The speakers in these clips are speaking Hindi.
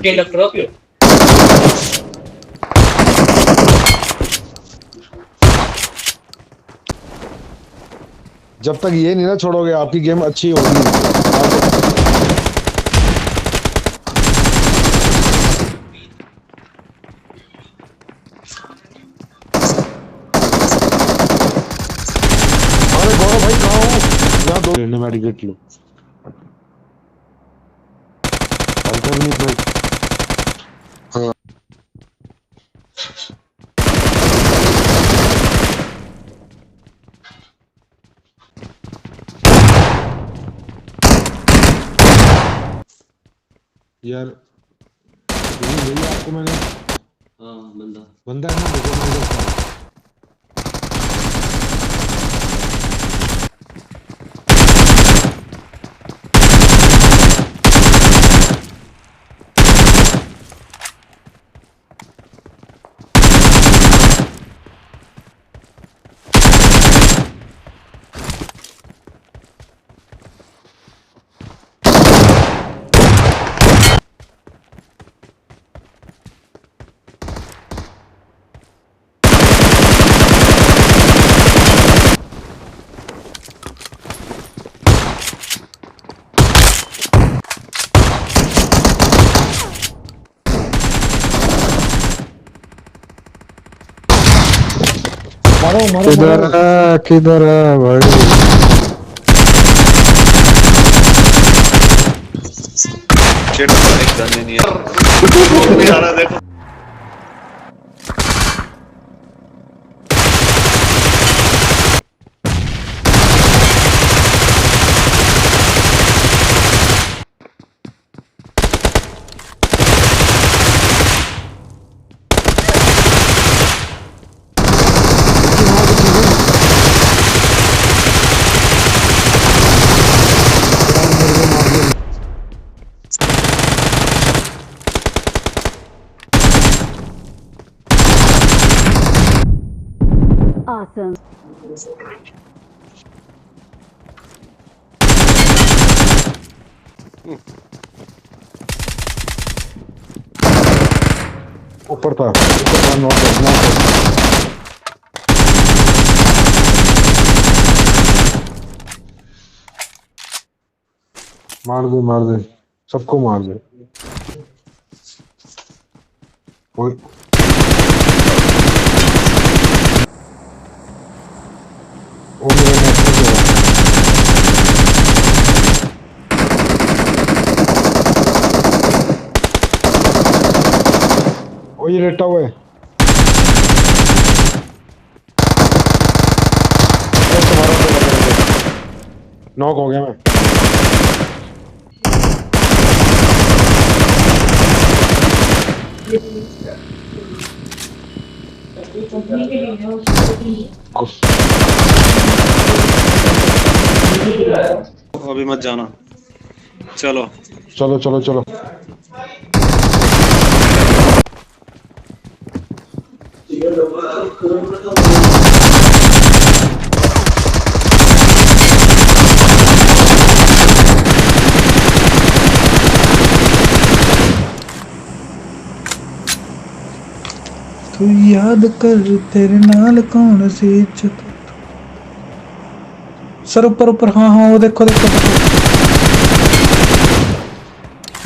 che lo proprio जब तक ये नहीं ना छोड़ोगे आपकी गेम अच्छी होगी। अरे गौरव भाई कहाँ हो? यहाँ दो मेडिकेट लो। अल्टरनेट भाई। हाँ यार यही आपको मैंने बंदा है ना, देखो मैं देखता हूँ। मारो मारो किधर है भाई? शेट एक गन नहीं है यार देखो। Awesome. ऊपर था नॉट मार दे सबको मार दे। कोई वो मेरे नेट पे है। वो ये लेटा हुआ है। नॉक हो गया मैं। अभी मत जाना, चलो चलो चलो चलो। तू याद कर तेरे नाल कौन सी सर ऊपर ऊपर। हाँ हाँ वो देखो देखो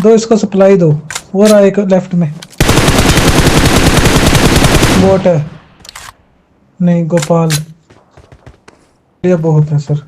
दो इसको सप्लाई दो। वो रहा एक लेफ्ट में बोट है। नहीं गोपाल ये बहुत है सर।